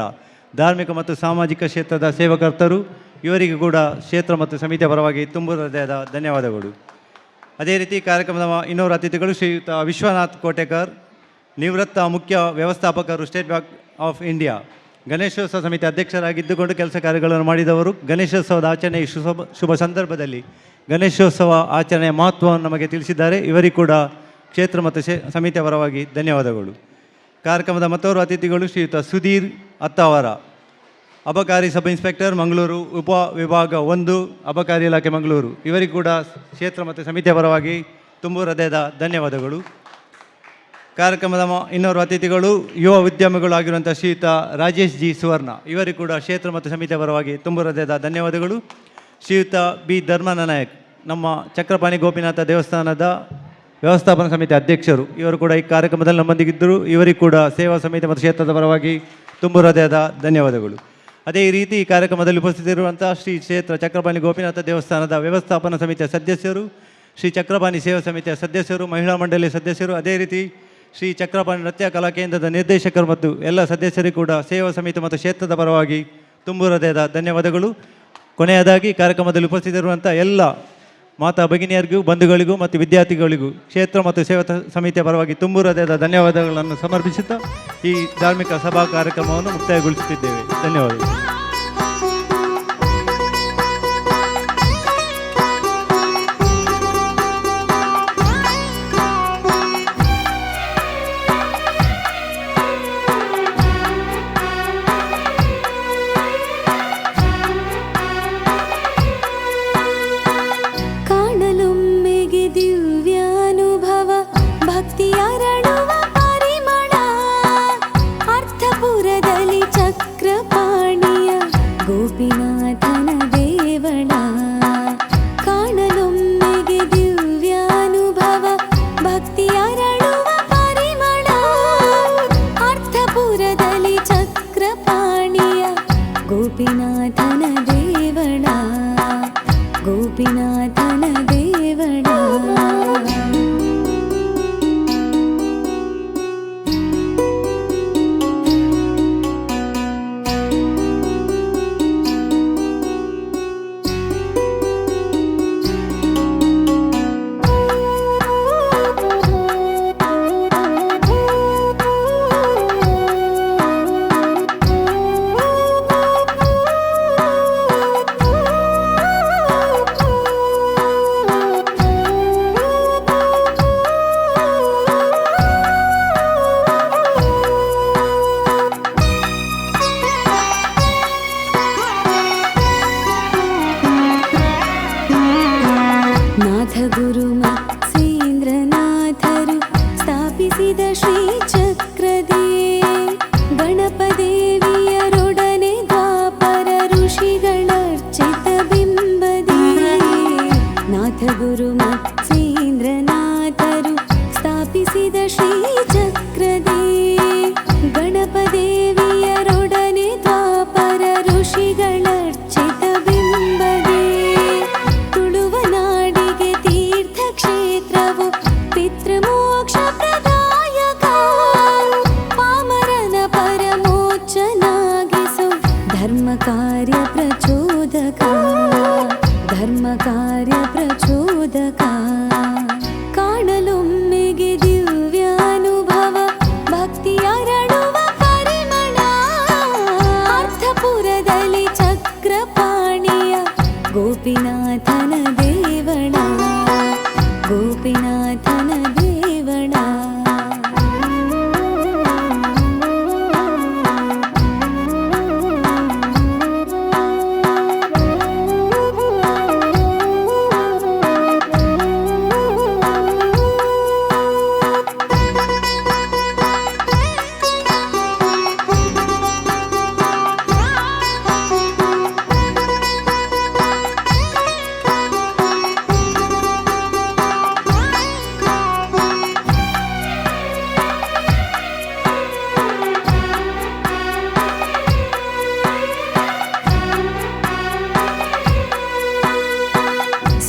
ಧಾರ್ಮಿಕ ಮತ್ತು ಸಾಮಾಜಿಕ ಕ್ಷೇತ್ರದ ಸೇವಕರ್ತರು, ಇವರಿಗೂ ಕೂಡ ಕ್ಷೇತ್ರ ಮತ್ತು ಸಮಿತಿಯ ಪರವಾಗಿ ತುಂಬ ಹೃದಯದ ಧನ್ಯವಾದಗಳು. ಅದೇ ರೀತಿ ಕಾರ್ಯಕ್ರಮದ ಇನ್ನೋರು ಅತಿಥಿಗಳು ಶ್ರೀಯುತ ವಿಶ್ವನಾಥ್ ಕೋಟೆಕಾರ್, ನಿವೃತ್ತ ಮುಖ್ಯ ವ್ಯವಸ್ಥಾಪಕರು, ಸ್ಟೇಟ್ ಬ್ಯಾಂಕ್ ಆಫ್ ಇಂಡಿಯಾ, ಗಣೇಶೋತ್ಸವ ಸಮಿತಿ ಅಧ್ಯಕ್ಷರಾಗಿದ್ದುಕೊಂಡು ಕೆಲಸ ಕಾರ್ಯಗಳನ್ನು ಮಾಡಿದವರು. ಗಣೇಶೋತ್ಸವದ ಆಚರಣೆ ಶುಭ ಸಂದರ್ಭದಲ್ಲಿ ಗಣೇಶೋತ್ಸವ ಆಚರಣೆಯ ಮಹತ್ವವನ್ನು ನಮಗೆ ತಿಳಿಸಿದ್ದಾರೆ. ಇವರಿಗೂ ಕೂಡ ಕ್ಷೇತ್ರ ಮತ್ತು ಸಮಿತಿಯ ಪರವಾಗಿ ಧನ್ಯವಾದಗಳು. ಕಾರ್ಯಕ್ರಮದ ಮತ್ತೋರು ಅತಿಥಿಗಳು ಶ್ರೀಯುತ ಸುಧೀರ್ ಅತ್ತಾವರ, ಅಬಕಾರಿ ಸಬ್ ಇನ್ಸ್ಪೆಕ್ಟರ್ ಮಂಗಳೂರು, ಉಪ ವಿಭಾಗ 1, ಅಬಕಾರಿ ಇಲಾಖೆ ಮಂಗಳೂರು, ಇವರಿಗೂ ಕೂಡ ಕ್ಷೇತ್ರ ಮತ್ತು ಸಮಿತಿಯ ಪರವಾಗಿ ತುಂಬ ಹೃದಯದ ಧನ್ಯವಾದಗಳು. ಕಾರ್ಯಕ್ರಮದ ಇನ್ನೋರು ಅತಿಥಿಗಳು ಯುವ ಉದ್ಯಮಿಗಳು ಆಗಿರುವಂಥ ಶ್ರೀಯುತ ರಾಜೇಶ್ ಜಿ ಸುವರ್ಣ, ಇವರಿಗೂ ಕೂಡ ಕ್ಷೇತ್ರ ಮತ್ತು ಸಮಿತಿಯ ಪರವಾಗಿ ತುಂಬ ಹೃದಯದ ಧನ್ಯವಾದಗಳು. ಶ್ರೀಯುತ ಬಿ ಧರ್ಮನ ನಾಯಕ್, ನಮ್ಮ ಚಕ್ರಪಾಣಿ ಗೋಪಿನಾಥ ದೇವಸ್ಥಾನದ ವ್ಯವಸ್ಥಾಪನಾ ಸಮಿತಿ ಅಧ್ಯಕ್ಷರು, ಇವರು ಕೂಡ ಈ ಕಾರ್ಯಕ್ರಮದಲ್ಲಿ ನಮ್ಮೊಂದಿಗಿದ್ದರು. ಇವರಿಗೆ ಕೂಡ ಸೇವಾ ಸಮಿತಿ ಮತ್ತು ಕ್ಷೇತ್ರದ ಪರವಾಗಿ ತುಂಬ ಹೃದಯದ ಧನ್ಯವಾದಗಳು. ಅದೇ ರೀತಿ ಈ ಕಾರ್ಯಕ್ರಮದಲ್ಲಿ ಉಪಸ್ಥಿತರಿರುವಂಥ ಶ್ರೀ ಕ್ಷೇತ್ರ ಚಕ್ರಪಾಣಿ ಗೋಪಿನಾಥ ದೇವಸ್ಥಾನದ ವ್ಯವಸ್ಥಾಪನಾ ಸಮಿತಿಯ ಸದಸ್ಯರು, ಶ್ರೀ ಚಕ್ರಪಾಣಿ ಸೇವಾ ಸಮಿತಿಯ ಸದಸ್ಯರು, ಮಹಿಳಾ ಮಂಡಳಿಯ ಸದಸ್ಯರು, ಅದೇ ರೀತಿ ಶ್ರೀ ಚಕ್ರಪಾಣಿ ನೃತ್ಯ ಕಲಾ ಕೇಂದ್ರದ ನಿರ್ದೇಶಕರು ಮತ್ತು ಎಲ್ಲ ಸದಸ್ಯರಿಗೂ ಕೂಡ ಸೇವಾ ಸಮಿತಿ ಮತ್ತು ಕ್ಷೇತ್ರದ ಪರವಾಗಿ ತುಂಬ ಹೃದಯದ ಧನ್ಯವಾದಗಳು. ಕೊನೆಯದಾಗಿ ಕಾರ್ಯಕ್ರಮದಲ್ಲಿ ಉಪಸ್ಥಿತರಿರುವಂಥ ಎಲ್ಲ ಮಾತಾ ಭಗಿನಿಯರಿಗೂ, ಬಂಧುಗಳಿಗೂ ಮತ್ತು ವಿದ್ಯಾರ್ಥಿಗಳಿಗೂ ಕ್ಷೇತ್ರ ಮತ್ತು ಸೇವಾ ಸಮಿತಿಯ ಪರವಾಗಿ ತುಂಬ ಹೃದಯದ ಧನ್ಯವಾದಗಳನ್ನು ಸಮರ್ಪಿಸುತ್ತಾ ಈ ಧಾರ್ಮಿಕ ಸಭಾ ಕಾರ್ಯಕ್ರಮವನ್ನು ಮುಕ್ತಾಯಗೊಳಿಸುತ್ತಿದ್ದೇವೆ. ಧನ್ಯವಾದಗಳು.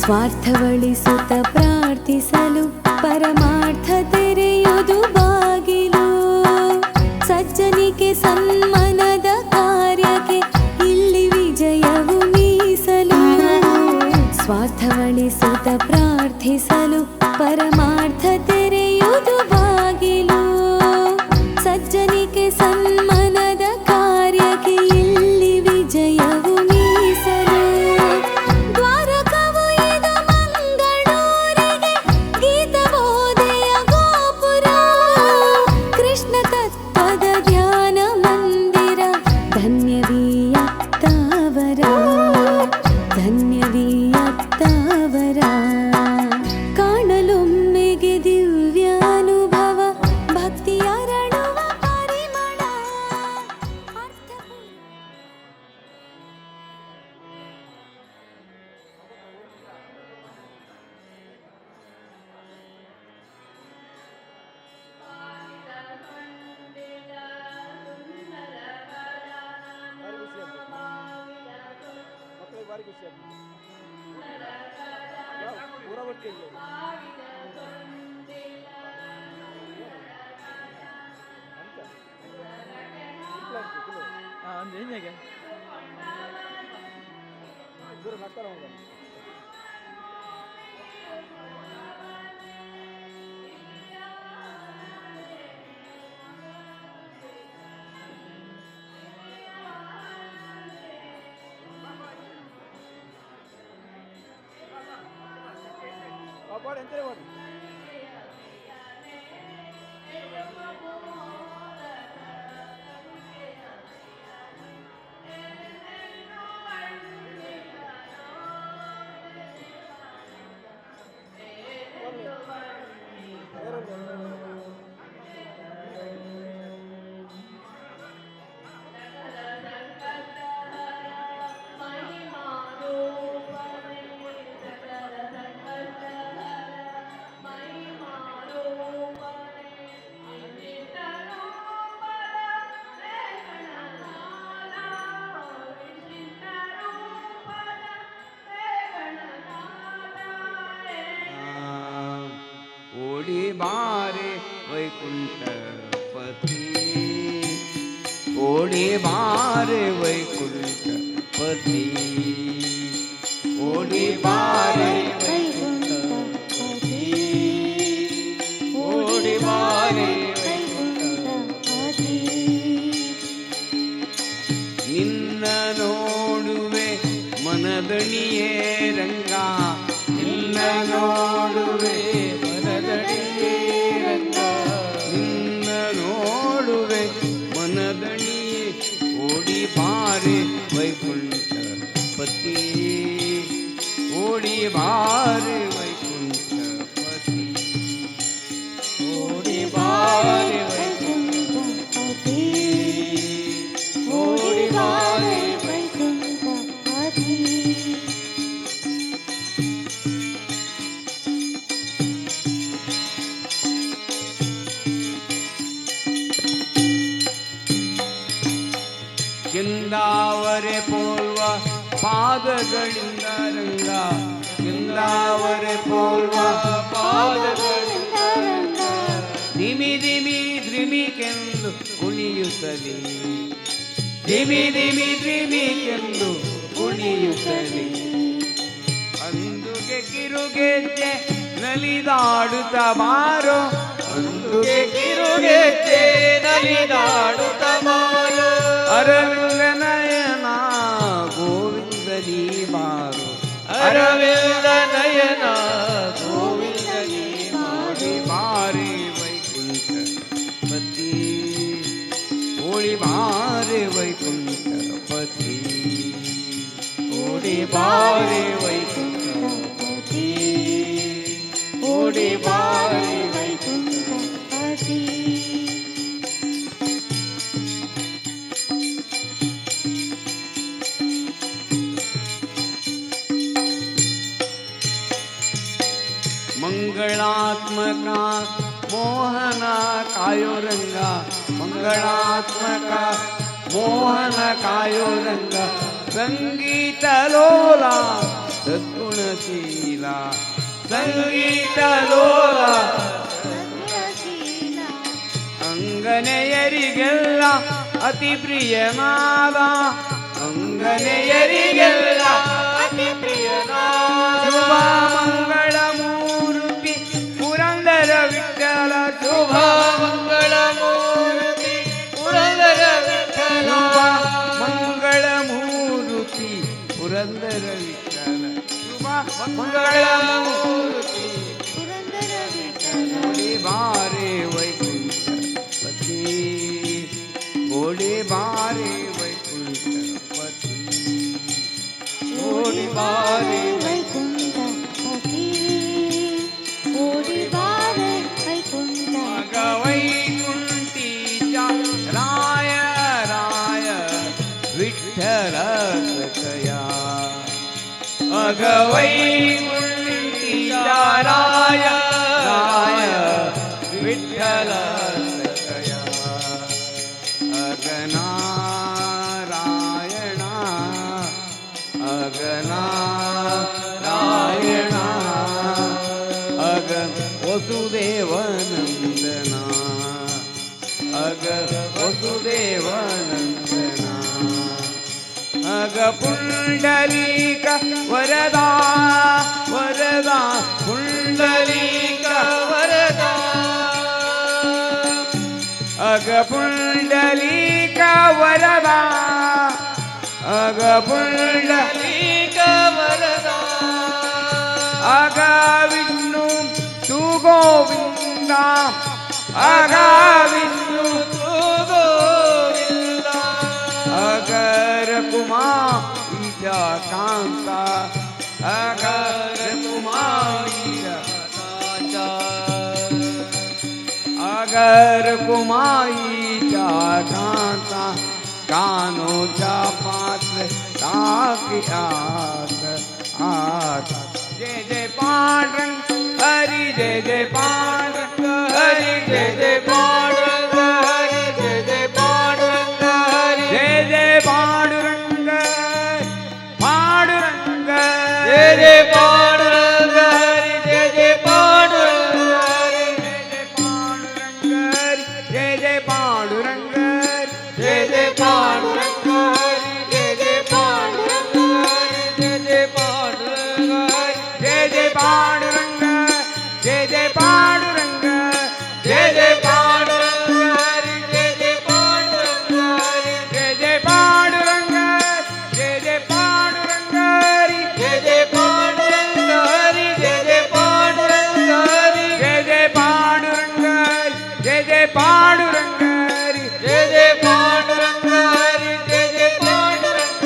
ಸ್ವಾರ್ಥವಳಿಸುತ್ತ ಪ್ರಾರ್ಥಿಸಲು ಪರಮಾರ್ಥ ತೆರೆಯುವುದು ಬಾಗಿಲು. ಸಜ್ಜನಿಕೆ ಸನ್ಮಾನದ ಕಾರ್ಯಕ್ಕೆ ಇಲ್ಲಿ ವಿಜಯವು ಮೀಸಲು. ಸ್ವಾರ್ಥವಳಿಸುತ್ತ ಪ್ರಾರ್ಥಿಸಲು ಪರಮಾರ್ಥ ತೆರೆಯುವುದು ಬಾಗಿಲು. ಸಜ್ಜನಿಕೆ ಸನ್ಮಾನದ ಕಾರ್ಯಕ್ಕೆ ಇಲ್ಲಿ ವಿಜಯವು ಮೀಸಲು. ಓಡಿ ಬಾರೆ ವೈಕುಂಠಪತಿ, ಓಡಿ ಬಾರೆ ವೈಕುಂಠಪತಿ, ಓಡಿ ಬಾರೆ ವೈಕುಂಠಪತಿ, ಓಡಿ ಬಾರೆ ವೈಕುಂಠಪತಿ. ನಿನ್ನ ನೋಡುವೆ ಮನದಣಿಯೇ ರಂಗ, ನಿನ್ನ ನೋಡುವೆ ಮನದಣಿಯೇ ರಂಗ, ನಿನ್ನ ನೋಡುವೆ ಮನದಣಿಯೇ. ಓಡಿ ಬಾರೆ ವೈಕುಂಠಪತಿ, ಓಡಿ ಬಾರೆ ವೈಕುಂಠಪತಿ, ಓಡಿ ಬಾರೆ ವೈಕುಂಠಪತಿ, ಓಡಿ ಬಾರೆ ವೈಕುಂಠಪತಿ. ಕೆಂದಾವರೆ ಪೋಲ್ವ ಪಾದಗಳಿಂದ ರಂಗ, ಕೆಂದಾವರೆ ಪೋಲ್ವ ಪಾದಗಳಿಂದ ರಂಗ, ಧಿಮಿ ಧಿಮಿ ಧ್ರಿಮಿಕೆಂದು ಕುಣಿಯುತ್ತಲೇ, ಧಿಮಿ ಧಿಮಿ ಧ್ರಿಮಿಕೆಂದು ಕುಣಿಯುತ್ತಲೇ. ಅಂದುಗೆ ಕಿರುಗೆಜ್ಜೆ ನಲಿದಾಡುತ್ತ ಬಾರೋ, ಅಂದುಗೆ ಕಿರುಗೆಜ್ಜೆ ನಲಿದಾಡುತ್ತ ಬಾರೋ. ಅರವಿಂದ ನಯನ ಗೋವಿಂದ ನೀ ಬಾರೋ, ಅರವಿಂದ ನಯನ ಗೋವಿಂದ ನೀ ಮಾಡಿ ಬಾರೆ ವೈಕುಂಠಪತಿ, ಓಡಿ ಬಾರೆ ವೈಕುಂಠಪತಿ, ಓಡಿ ಬಾರೆ ವೈಕುಂಠಪತಿ, ಓಡಿ ಬಾರೆ ವೈಕುಂಠಪತಿ. ಮಂಗಳಾತ್ಮಕ ಮೋಹನ ಕಾಯೋ ರಂಗ, ಮಂಗಳಾತ್ಮಕ ಮೋಹನ ಕಾಯೋ ರಂಗ, ಸಂಗೀತ ಲೋಲ ಸದ್ಗುಣಶೀಲ, ಸಂಗೀತ ಲೋಲ ಸದ್ಗುಣಶೀಲ. ಅಂಗನೆಯರಿಗೆಲ್ಲ ಅತಿ ಪ್ರಿಯನಾದ, ಅಂಗನೆಯರಿಗೆಲ್ಲ ಅತಿ ಪ್ರಿಯನಾದ. ಶುಭ ಮಂಗಳ ಮೂರ್ತಿ ಪುರಂದರ ವಿಠಲ, ಶುಭ ಮಂಗಳ ಮೂರ್ತಿ ಪುರಂದರ ವಿಠಲ, ಮಂಗಳ ಮೂರ್ತಿ ಪುರಂದರ ವಿಠಲ, ಶುಭ ಮಂಗಳ ಮೂರ್ತಿ ಪುರಂದರ ವಿಠಲ. ಓಡಿ ಬಾರೆ ವೈಕುಂಠಪತಿ, ಓಡಿ ಬಾರೆ ವೈಕುಂಠಪತಿ, ಓಡಿ ಬಾರೆ ವೈಕುಂಠಪತಿ, ಓಡಿ ಬಾರೆ ವೈಕುಂಠ. ಮಗ ವೈಕುಂಠೀಶ ರಾಯ ರಾಯ ವಿಠಲ ಸಖಯ, ಅಗ ವೈಕುಂಠೀಶ ರಾಯ ರಾಯ ವಿಠಲ ಸಖಯ, ಅಗನಾರಾಯಣ ಅಗನ पुंडलीक वरदा वरदा पुंडलीक वरदा अग पुंडलीक वरदा अग पुंडलीक वरदा अग विष्णु तू गोविंदा अग विष्णु तू गोविंदा अगर कुमारीच्या कांता अगर कुमारीच्या कांता अगर कुमारीच्या कांता कानोच्या पात्र टाकी आत आत जय जय पांडुरंग हरी जय जय पांडुरंग हरी जय जय पांडुरंग हरी जय जय पांडुरंग हरी जय जय पांडुरंग पांडुरंग जय जय पांडुरंग हरी जय जय पांडुरंग हरी जय जय पांडुरंग जय जय पांडुरंग जय जय पांडुरंग जय जय पांडुरंग जय जय पांडुरंग जय जय पांडुरंग जय जय पांडुरंग जय जय पांडुरंग जय जय पांडुरंग जय जय पांडुरंग जय जय पांडुरंग जय जय पांडुरंग जय जय पांडुरंग जय जय पांडुरंग जय जय पांडुरंग जय जय पांडुरंग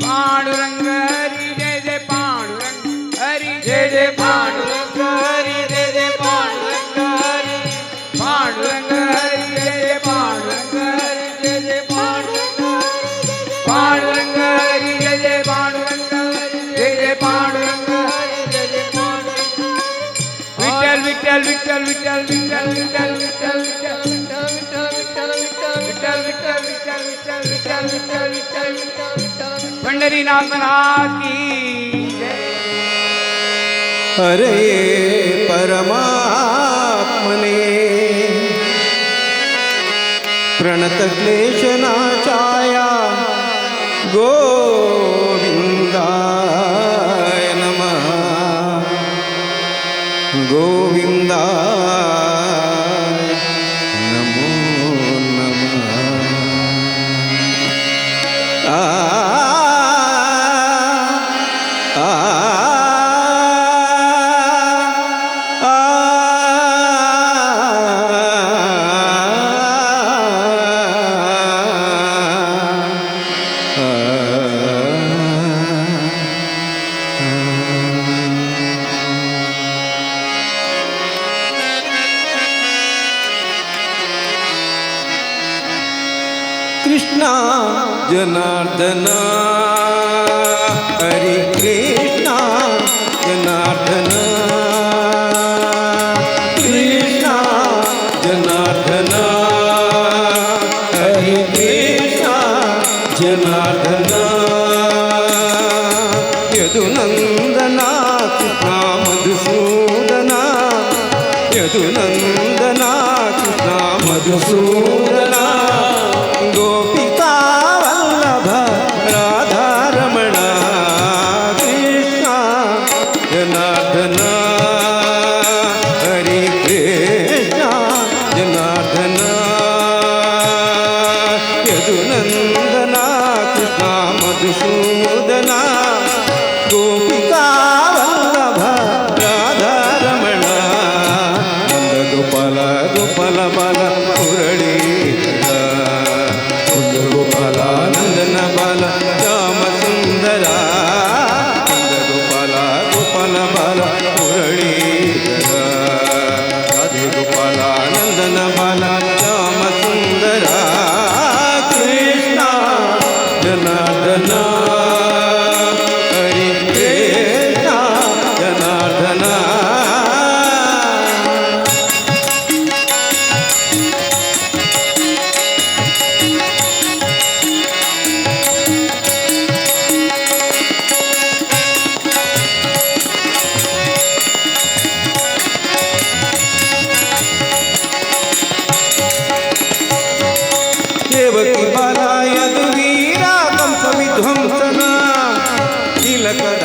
पांडुरंग हरी जय जय पांडुरंग हरी जय जय पांडुरंग हरी जय जय पांडुरंग हरी पांडुरंग हरी जय जय पांडुरंग हरी जय जय पांडुरंग पांडुरंग हरी जय जय पांडुरंग जय जय पांडुरंग हरी जय जय पांडुरंग विठ्ठल विठ्ठल विठ्ठल विठ्ठल विठ्ठल विठ्ठल विठ्ठल विठ्ठल विठ्ठल विठ्ठल विठ्ठल विठ्ठल विठ्ठल विठ्ठल विठ्ठल पंढरीनाथ महाराज की जय हरे परमात्मने प्रणतक्लेशनाशाया गोविन्दाय नमः गोविन्दाय नमो नमः कृष्णा जनार्दन हरे कृष्णा जनार्दन कृष्णा जनार्दन हरे कृष्णा जनार्दन यदुनंदना कृष्णा मधुसूदना यदुनंदना कृष्णा मधुसूदना गोपिका वल्लभ राधारमण कृष्ण जनार्दन हरे कृष्ण जनार्दन यदुनंदना कृष्ण मधुसूदना गोपिका वल्लभ राधारमण नंद गोपाल गोपाल बाल मुरली गोपालानंदन बाल श्याम सुंदरा नंद गोपाल गोपाल बाल मुरलीधर राधे गोपालानंदन बाल श्याम सुंदरा कृष्ण जनार्दन हरे कृष्ण ತಿಲಕ